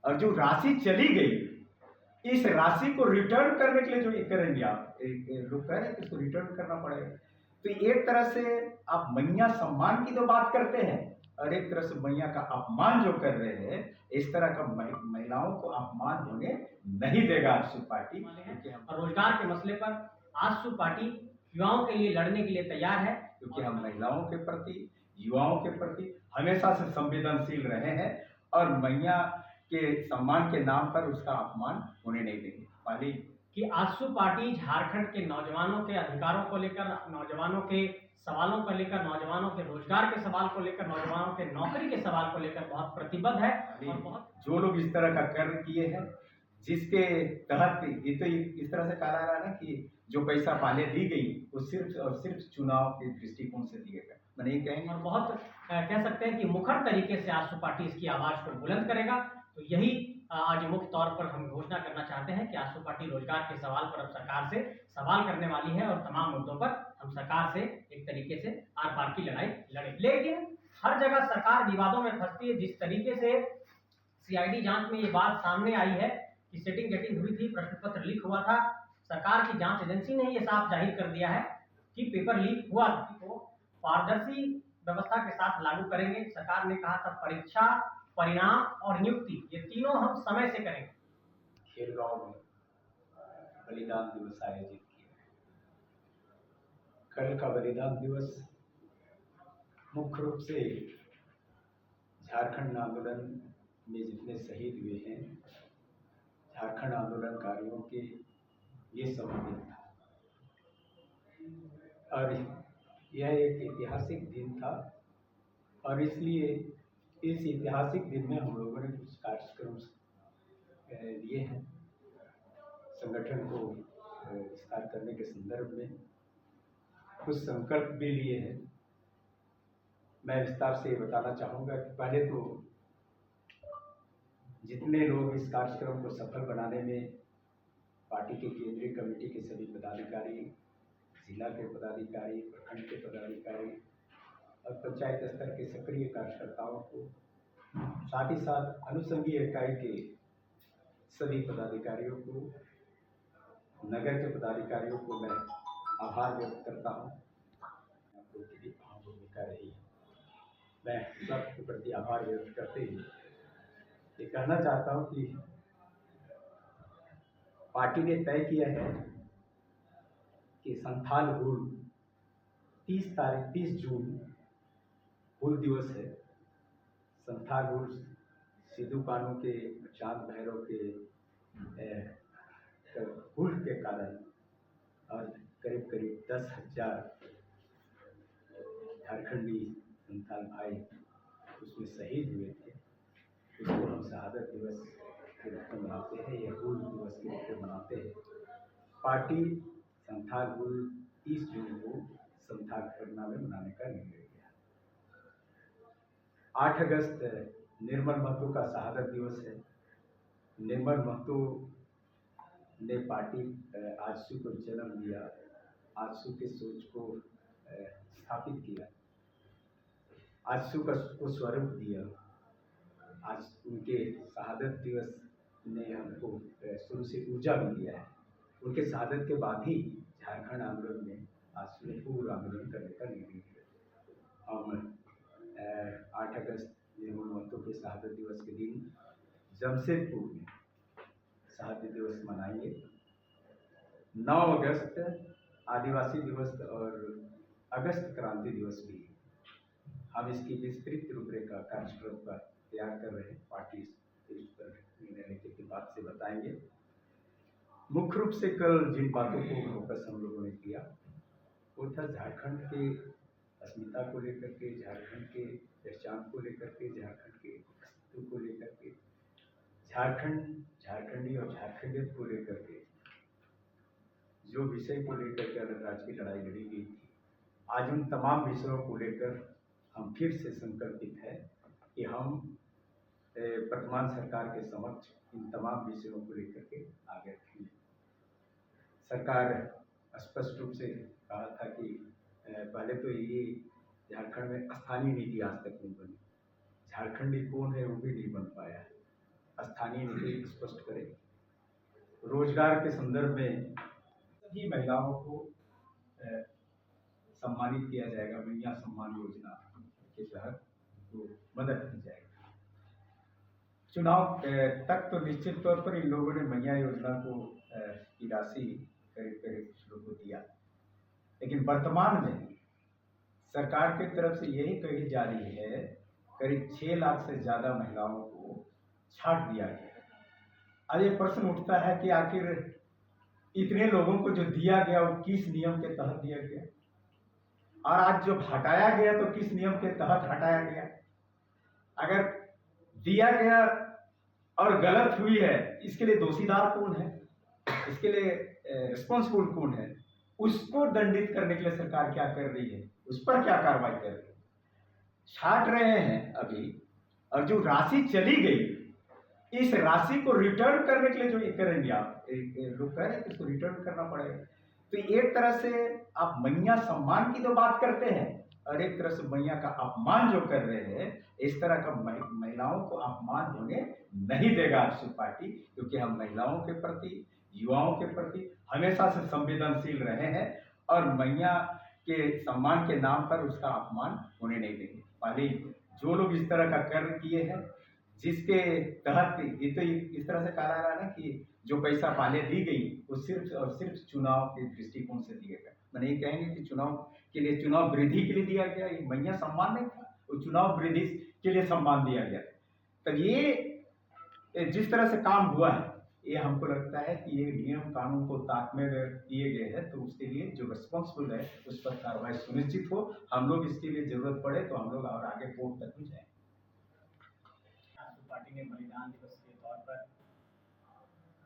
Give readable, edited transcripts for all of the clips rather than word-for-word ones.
और जो राशि चली गई, इस राशि को रिटर्न करने के लिए जो ये करेंगे आप, लोग कह रहे हैं कि इसको रिटर्न करना पड़ेगा। तो एक तरह से आप मैया सम्मान की तो बात करते हैं और एक तरह से मैया का अपमान जो कर रहे हैं, इस तरह का महिलाओं को अपमान होने नहीं देगा आजसू पार्टी। और रोजगार के मसले पर आजसू पार्टी युवाओं के लिए लड़ने के लिए तैयार है, क्योंकि हम महिलाओं के प्रति, युवाओं के प्रति हमेशा से संवेदनशील रहे हैं और मैया के सम्मान के नाम पर उसका अपमान होने नहीं देंगे। पहले कि आजसू पार्टी झारखंड के नौजवानों के अधिकारों को लेकर, नौजवानों के सवालों को लेकर, नौजवानों के रोजगार के सवाल को लेकर, नौजवानों के नौकरी के सवाल को लेकर बहुत प्रतिबद्ध है। और बहुत जो लोग इस तरह का कर्म किए हैं, जिसके तहत ये तो इस तरह से कहा जा रहा है ना कि जो पैसा पहले दी गई वो सिर्फ और सिर्फ चुनाव के दृष्टिकोण से दिए गए, मैंने ये कहेंगे। और बहुत कह सकते हैं कि मुखर तरीके से आजसू पार्टी इसकी आवाज को बुलंद करेगा। तो यही आज मुख्य तौर पर हम घोषणा करना चाहते हैं कि आजसू पार्टी रोजगार के सवाल पर अब सरकार से सवाल करने वाली है और तमाम मुद्दों पर हम सरकार से एक तरीके से आर पार की लड़ाई लड़े। लेकिन हर जगह सरकार विवादों में फंसती है। जिस तरीके से सीआईडी जांच में ये बात सामने आई है कि सेटिंग गेटिंग हुई थी, प्रश्न पत्र लीक हुआ था, सरकार की जांच एजेंसी ने ये साफ जाहिर कर दिया है कि पेपर लीक हुआ तो पारदर्शी व्यवस्था के साथ लागू करेंगे। सरकार ने कहा था परीक्षा, परिणाम और नियुक्ति ये तीनों हम समय से करेंगे। खेलगांव में बलिदान दिवस आयोजित किया। कल का बलिदान दिवस मुख्य रूप से झारखंड आंदोलन में जितने शहीद हुए हैं, झारखंड आंदोलनकारियों के ये समर्पित था और यह एक ऐतिहासिक दिन था और इसलिए इस ऐतिहासिक दिन में हम लोगों ने कुछ कार्यक्रम लिए हैं। संगठन को विस्तार करने के संदर्भ में कुछ संकल्प भी लिए हैं। मैं विस्तार से बताना चाहूँगा कि पहले तो जितने लोग इस कार्यक्रम को सफल बनाने में पार्टी के केंद्रीय कमेटी के सभी पदाधिकारी, जिला के पदाधिकारी, प्रखंड के पदाधिकारी और पंचायत स्तर के सक्रिय कार्यकर्ताओं को, साथ ही साथ अनुषंगीय इकाई के सभी पदाधिकारियों को, नगर के पदाधिकारियों को मैं आभार व्यक्त करता हूँ। आपकी अहम भूमिका रही है। मैं सबके प्रति आभार व्यक्त करते हुए ये कहना चाहता हूँ कि पार्टी ने तय किया है कि संथाल हुल 30 जून हुल दिवस है। संथाल हुल सिद्धू कानू के, चांद भैरव के हुल के कारण और करीब करीब 10,000 झारखंडी संथाल भाई उसमें शहीद हुए थे। इसको हम शहादत दिवस के रूप में मनाते हैं या हुल दिवस के रूप में मनाते हैं। पार्टी संथाल हुल 30 जून को संथाल पटना में मनाने का निर्णय किया। 8 अगस्त निर्मल महतो का शहादत दिवस है। निर्मल महतो ने पार्टी आजसू को जन्म दिया, आजसू के सोच को स्थापित किया, आजसू को स्वरूप दिया। आज उनके शहादत दिवस ने हमको शुरू से ऊर्जा भी दिया है। उनके शहादत के बाद ही झारखंड आंदोलन में आजसू ने पूर्ण आंदोलन करने का निर्णय किया। हम 8 अगस्त निर्मल महतो के शहादत दिवस के दिन जमशेदपुर में शहादत दिवस मनाएंगे। 9 अगस्त आदिवासी दिवस और अगस्त क्रांति दिवस भी हम इसकी विस्तृत रूपरेखा कार्यक्रम का तैयार कर रहे हैं। पार्टी इस पर निर्णय लेने के बाद से बताएंगे। मुख्य रूप से कल जिन बातों को फोकस हम लोगों ने किया वो था झारखंड के अस्मिता को लेकर के, झारखंड के पहचान को लेकर के, झारखंड के अस्तित्व को लेकर के, झारखंड, झारखंडी और झारखंडियत को लेकर के जो विषय को लेकर के अलग राज्य की लड़ाई लड़ी गई थी, आज उन तमाम विषयों को लेकर हम फिर से संकल्पित है कि हम वर्तमान सरकार के समक्ष इन तमाम विषयों को लेकर के आगे रखेंगे। सरकार स्पष्ट रूप से कहा था कि पहले तो ये झारखंड में स्थानीय नीति आज तक नहीं बनी, झारखंडी कौन है वो भी नहीं बन पाया है। स्थानीय नीति स्पष्ट करे। रोजगार के संदर्भ में सभी महिलाओं को सम्मानित किया जाएगा। मैया सम्मान योजना के तहत तो मदद की जाएगी। चुनाव तक तो निश्चित तौर पर इन लोगों ने मैया योजना को की राशि करीब करीब लोगों को दिया, लेकिन वर्तमान में सरकार की तरफ से यही कही जा रही है करीब 6 लाख से ज्यादा महिलाओं को छाट दिया गया है। अब ये प्रश्न उठता है कि आखिर इतने लोगों को जो दिया गया वो किस नियम के तहत दिया गया, और आज जो हटाया गया तो किस नियम के तहत हटाया गया। अगर दिया गया और गलत हुई है, इसके लिए दोषीदार कौन है, इसके लिए रिस्पॉन्सिबल कौन है, उसको दंडित करने के लिए सरकार क्या कर रही है, उस पर क्या कार्रवाई कर रही है। छाट रहे हैं अभी, और जो राशि चली गई इस राशि को रिटर्न करने के लिए जो ये करेंगे आप, लोग कह रहे हैं कि इसको रिटर्न करना पड़ेगा। तो एक तरह से आप मैया सम्मान की तो बात करते हैं और एक तरह से मैया का अपमान जो कर रहे हैं, इस तरह का महिलाओं को अपमान होने नहीं देगा आजसू पार्टी, क्योंकि हम महिलाओं के प्रति, युवाओं के प्रति हमेशा से संवेदनशील रहे हैं और मैया के सम्मान के नाम पर उसका अपमान होने नहीं देंगे। पहले जो लोग इस तरह का कर्म किए हैं, जिसके तहत ये तो इस तरह से कहा जा रहा है ना कि जो पैसा पहले दी गई वो सिर्फ और सिर्फ चुनाव के दृष्टिकोण से दिया गया। मैंने ये कहेंगे कि चुनाव के लिए, चुनाव वृद्धि के लिए दिया गया, ये मैया सम्मान नहीं था, वो चुनाव वृद्धि के लिए सम्मान दिया गया। तब ये जिस तरह से काम हुआ है, ये हमको लगता है कि ये नियम कानून को ताक में दिए गए हैं, तो उसके लिए जो रिस्पॉन्सिबल है उस पर कार्रवाई सुनिश्चित हो। हम लोग इसके लिए जरूरत पड़े तो हम लोग और आगे कोर्ट तक भी जाएंगे। पार्टी ने बलिदान दिवस के तौर पर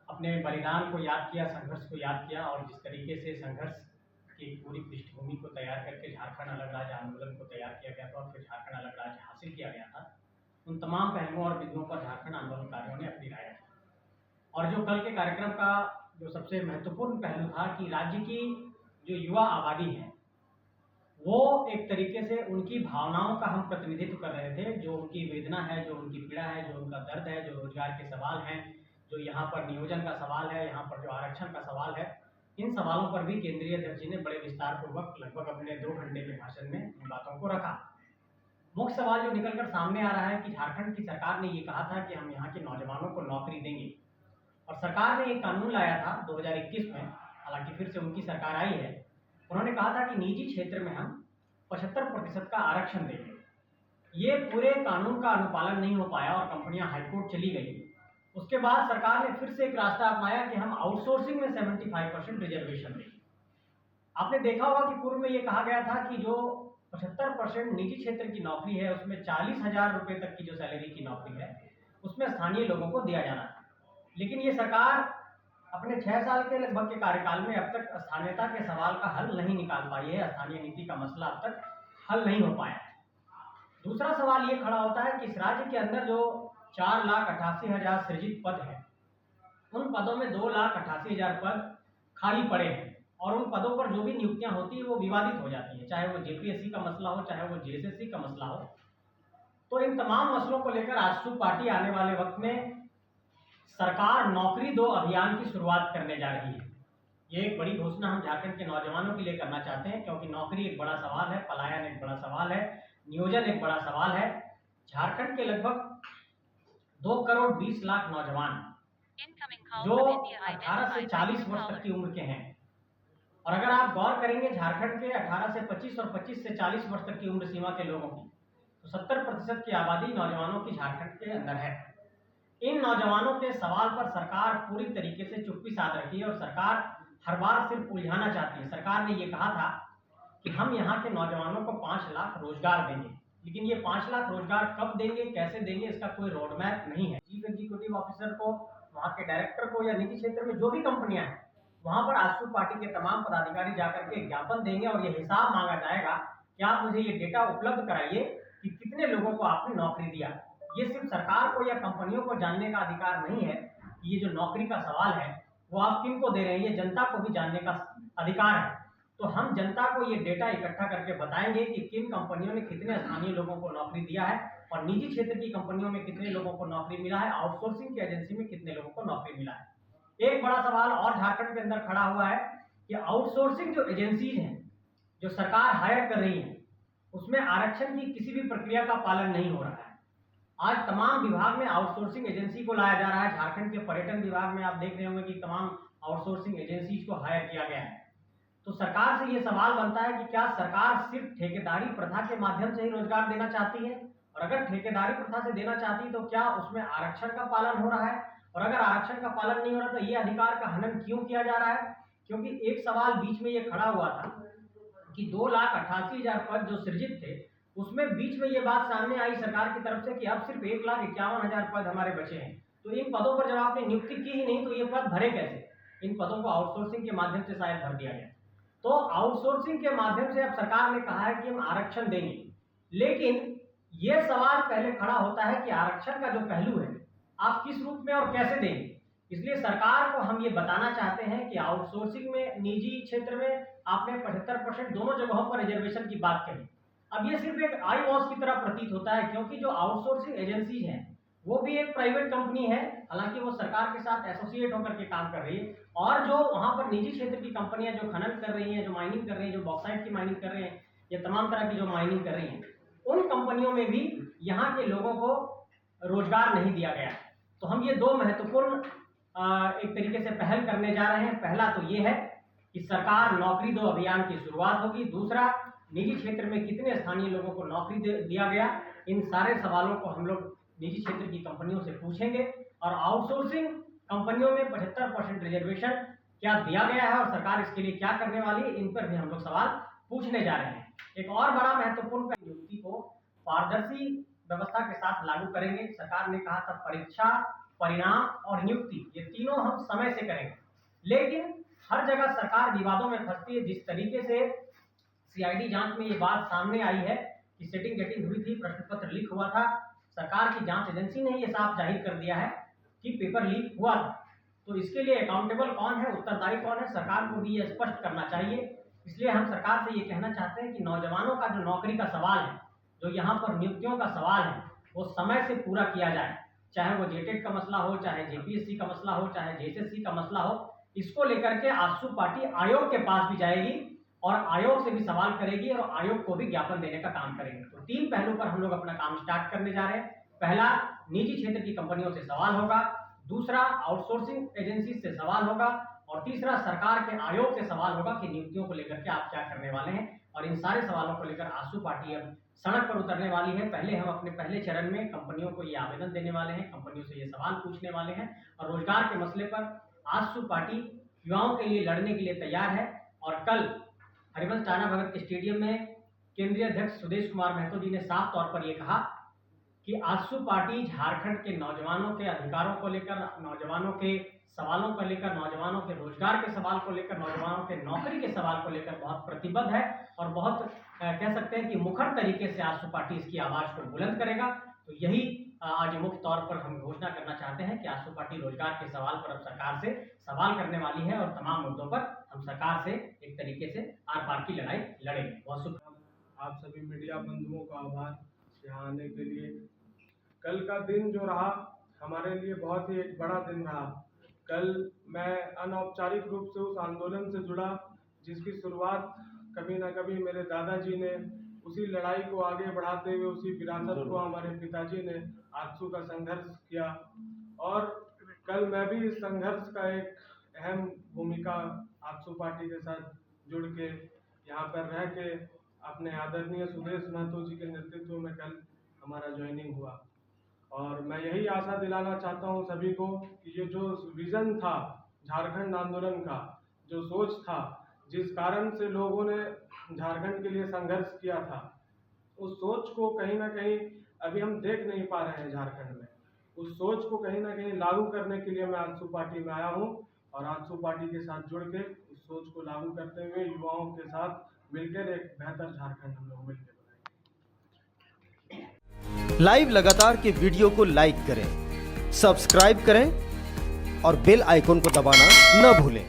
अपने बलिदान को याद किया, संघर्ष को याद किया, और जिस तरीके से संघर्ष की पूरी पृष्ठभूमि को तैयार करके झारखंड अलग राज्य आंदोलन को तैयार किया गया था और फिर झारखंड अलग राज्य हासिल किया गया था, उन तमाम पहलुओं और बिंदुओं पर झारखंड आंदोलनकारियों ने अपनी राय रखी। और जो कल के कार्यक्रम का जो सबसे महत्वपूर्ण पहलू था कि राज्य की जो युवा आबादी है वो एक तरीके से उनकी भावनाओं का हम प्रतिनिधित्व कर रहे थे, जो उनकी वेदना है, जो उनकी पीड़ा है, जो उनका दर्द है, जो रोजगार के सवाल हैं, जो यहाँ पर नियोजन का सवाल है, यहाँ पर जो आरक्षण का सवाल है, इन सवालों पर भी केंद्रीय अध्यक्ष जी ने बड़े विस्तार पूर्वक लगभग अपने 2 घंटे के भाषण में इन बातों को रखा। मुख्य सवाल जो निकलकर सामने आ रहा है कि झारखंड की सरकार ने ये कहा था कि हम यहाँ के नौजवानों को नौकरी देंगे, और सरकार ने एक कानून लाया था 2021 में, हालांकि फिर से उनकी सरकार आई है। उन्होंने कहा था कि निजी क्षेत्र में हम 75% का आरक्षण देंगे। ये पूरे कानून का अनुपालन नहीं हो पाया और कंपनियां हाईकोर्ट चली गई। उसके बाद सरकार ने फिर से एक रास्ता अपनाया कि हम आउटसोर्सिंग में 75% रिजर्वेशन देंगे। आपने देखा होगा कि पूर्व में ये कहा गया था कि जो 75% निजी क्षेत्र की नौकरी है उसमें 40,000 रुपये तक की जो सैलरी की नौकरी है उसमें स्थानीय लोगों को दिया जाना था। लेकिन ये सरकार अपने 6 साल के लगभग के कार्यकाल में अब तक स्थानीयता के सवाल का हल नहीं निकाल पाई है, स्थानीय नीति का मसला अब तक हल नहीं हो पाया है। दूसरा सवाल ये खड़ा होता है कि इस राज्य के अंदर जो 4,88,000 सृजित पद है, उन पदों में 2,88,000 पद खाली पड़े हैं, और उन पदों पर जो भी नियुक्तियां होती है वो विवादित हो जाती है, चाहे वो जेपीएससी का मसला हो, चाहे वो जेएसएससी का मसला हो। तो इन तमाम मसलों को लेकर आजसू पार्टी आने वाले वक्त में सरकार नौकरी दो अभियान की शुरुआत करने जा रही है। ये एक बड़ी घोषणा हम झारखंड के नौजवानों के लिए करना चाहते हैं, क्योंकि नौकरी एक बड़ा सवाल है, पलायन एक बड़ा सवाल है, नियोजन एक बड़ा सवाल है। झारखंड के लगभग 2 करोड़ 20 लाख नौजवान जो 18 से 40 वर्ष तक की उम्र के हैं, और अगर आप गौर करेंगे झारखंड के 18 से 25 और 25 से 40 वर्ष तक की उम्र सीमा के लोगों की, तो 70% की आबादी नौजवानों की झारखंड के अंदर है। इन नौजवानों के सवाल पर सरकार पूरी तरीके से चुप्पी साध रखी है और सरकार हर बार सिर्फ उलझाना चाहती है। सरकार ने ये कहा था कि हम यहाँ के नौजवानों को 5 लाख रोजगार देंगे, लेकिन ये 5 लाख रोजगार कब देंगे, कैसे देंगे, इसका कोई रोड मैप नहीं है। चीफ एग्जीक्यूटिव ऑफिसर को, वहाँ के डायरेक्टर को, या निजी क्षेत्र में जो भी कंपनियां हैं वहां पर आजसू पार्टी के तमाम पदाधिकारी जाकर के ज्ञापन देंगे और ये हिसाब मांगा जाएगा कि आप मुझे ये डेटा उपलब्ध कराइए कि कितने लोगों को आपने नौकरी दिया। ये सिर्फ सरकार को या कंपनियों को जानने का अधिकार नहीं है, ये जो नौकरी का सवाल है वो आप किन को दे रहे हैं, ये जनता को भी जानने का अधिकार है। तो हम जनता को ये डेटा इकट्ठा करके बताएंगे कि किन कंपनियों ने कितने स्थानीय लोगों को नौकरी दिया है, और निजी क्षेत्र की कंपनियों में कितने लोगों को नौकरी मिला है, आउटसोर्सिंग की एजेंसी में कितने लोगों को नौकरी मिला है। एक बड़ा सवाल और झारखंड के अंदर खड़ा हुआ है कि आउटसोर्सिंग जो एजेंसीज हैं, जो सरकार हायर कर रही है, उसमें आरक्षण की किसी भी प्रक्रिया का पालन नहीं हो रहा है। आज तमाम विभाग में आउटसोर्सिंग एजेंसी को लाया जा रहा है। झारखंड के पर्यटन विभाग में आप देख रहे होंगे कि तमाम आउटसोर्सिंग एजेंसीज को हायर किया गया है। तो सरकार से ये सवाल बनता है कि क्या सरकार सिर्फ ठेकेदारी प्रथा के माध्यम से ही रोजगार देना चाहती है, और अगर ठेकेदारी प्रथा से देना चाहती है तो क्या उसमें आरक्षण का पालन हो रहा है, और अगर आरक्षण का पालन नहीं हो रहा तो ये अधिकार का हनन क्यों किया जा रहा है। क्योंकि एक सवाल बीच में ये खड़ा हुआ था कि 2,88,000 पद जो सृजित थे, उसमें बीच में ये बात सामने आई सरकार की तरफ से कि अब सिर्फ 1,51,000 पद हमारे बचे हैं। तो इन पदों पर जब आपने नियुक्ति की ही नहीं तो ये पद भरे कैसे। इन पदों को आउटसोर्सिंग के माध्यम से शायद भर दिया गया। तो आउटसोर्सिंग के माध्यम से अब सरकार ने कहा है कि हम आरक्षण देंगे, लेकिन ये सवाल पहले खड़ा होता है कि आरक्षण का जो पहलू है आप किस रूप में और कैसे देंगे। इसलिए सरकार को हम ये बताना चाहते हैं कि आउटसोर्सिंग में, निजी क्षेत्र में आपने 75% दोनों जगहों पर रिजर्वेशन की बात कही। अब ये सिर्फ एक आई वॉश की तरह प्रतीत होता है, क्योंकि जो आउटसोर्सिंग एजेंसीज हैं वो भी एक प्राइवेट कंपनी है, हालांकि वो सरकार के साथ एसोसिएट होकर के काम कर रही है, और जो वहां पर निजी क्षेत्र की कंपनियां जो खनन कर रही हैं, जो माइनिंग कर रही हैं, जो बॉक्साइट की माइनिंग कर रहे हैं, या तमाम तरह की जो माइनिंग कर रही हैं, उन कंपनियों में भी यहाँ के लोगों को रोजगार नहीं दिया गया। तो हम ये दो महत्वपूर्ण एक तरीके से पहल करने जा रहे हैं। पहला तो ये है कि सरकार नौकरी दो अभियान की शुरुआत होगी। दूसरा, निजी क्षेत्र में कितने स्थानीय लोगों को नौकरी दिया गया, इन सारे सवालों को हम लोग निजी क्षेत्र की कंपनियों से पूछेंगे। और आउटसोर्सिंग कंपनियों में 75% रिजर्वेशन क्या दिया गया है और सरकार इसके लिए क्या करने वाली है, इन पर भी हम लोग सवाल पूछने जा रहे हैं। एक और बड़ा महत्वपूर्ण नियुक्ति को पारदर्शी व्यवस्था के साथ लागू करेंगे। सरकार ने कहा था परीक्षा, परिणाम और नियुक्ति, ये तीनों हम समय से करेंगे। लेकिन हर जगह सरकार विवादों में फंसती है। जिस तरीके से सीआईडी जांच में ये बात सामने आई है कि सेटिंग गेटिंग हुई थी, प्रश्न पत्र लीक हुआ था, सरकार की जांच एजेंसी ने ये साफ जाहिर कर दिया है कि पेपर लीक हुआ था। तो इसके लिए अकाउंटेबल कौन है, उत्तरदायी कौन है, सरकार को भी ये स्पष्ट करना चाहिए। इसलिए हम सरकार से ये कहना चाहते हैं कि नौजवानों का जो नौकरी का सवाल है, जो यहाँ पर नियुक्तियों का सवाल है, वो समय से पूरा किया जाए। चाहे वो जेटेट का मसला हो, चाहे जेपीएससी का मसला हो, चाहे जेएसएससी का मसला हो, इसको लेकर के आजसू पार्टी आयोग के पास भी जाएगी और आयोग से भी सवाल करेगी और आयोग को भी ज्ञापन देने का काम करेंगे। तो 3 पहलू पर हम लोग अपना काम स्टार्ट करने जा रहे हैं। पहला, निजी क्षेत्र की कंपनियों से सवाल होगा। दूसरा, आउटसोर्सिंग एजेंसी से सवाल होगा। और तीसरा, सरकार के आयोग से सवाल होगा कि नियुक्तियों को लेकर के आप क्या करने वाले हैं। और इन सारे सवालों को लेकर आजसू पार्टी अब सड़क पर उतरने वाली है। पहले हम अपने पहले चरण में कंपनियों को ये आवेदन देने वाले हैं, कंपनियों से ये सवाल पूछने वाले हैं। और रोजगार के मसले पर आजसू पार्टी युवाओं के लिए लड़ने के लिए तैयार है। और कल हरिवंश टाना भगत के स्टेडियम में केंद्रीय अध्यक्ष सुदेश कुमार महतो जी ने साफ तौर पर यह कहा कि आजसू पार्टी झारखंड के नौजवानों के अधिकारों को लेकर, नौजवानों के सवालों को लेकर, नौजवानों के रोजगार के सवाल को लेकर, नौजवानों के नौकरी के सवाल को लेकर बहुत प्रतिबद्ध है और बहुत कह सकते हैं कि मुखर तरीके से आजसू पार्टी इसकी आवाज को बुलंद करेगा। तो यही आज मुख्य तौर पर हम घोषणा करना चाहते हैं कि आजसू पार्टी रोजगार के सवाल पर अब सरकार से सवाल करने वाली है और तमाम मुद्दों पर हम सरकार से एक तरीके से आर पार की लड़ाई लड़ेंगे। बहुत शुक्रिया। आप सभी मीडिया बंधुओं का आभार यहाँ आने के लिए। कल का दिन जो रहा हमारे लिए बहुत ही एक बड़ा दिन रहा। कल मैं अनौपचारिक रूप से उस आंदोलन से जुड़ा जिसकी शुरुआत कभी ना कभी मेरे दादाजी ने, उसी लड़ाई को आगे बढ़ाते हुए उसी विरासत को हमारे पिताजी ने आजसू का संघर्ष किया। और कल मैं भी इस संघर्ष का एक अहम भूमिका आजसू पार्टी के साथ जुड़ के यहाँ पर रह के अपने आदरणीय सुदेश महतो जी के नेतृत्व में कल हमारा ज्वाइनिंग हुआ। और मैं यही आशा दिलाना चाहता हूँ सभी को कि ये जो विज़न था झारखंड आंदोलन का, जो सोच था, जिस कारण से लोगों ने झारखंड के लिए संघर्ष किया था, उस सोच को कहीं ना कहीं अभी हम देख नहीं पा रहे हैं झारखंड में। उस सोच को कहीं ना कहीं लागू करने के लिए मैं आजसू पार्टी में आया हूँ और आजसू पार्टी के साथ जुड़ के उस सोच को लागू करते हुए युवाओं के साथ मिलकर एक बेहतर झारखंड हम लोग मिलकर बनाएंगे। लाइव लगातार के वीडियो को लाइक करें, सब्सक्राइब करें और बेल आइकन को दबाना न भूलें।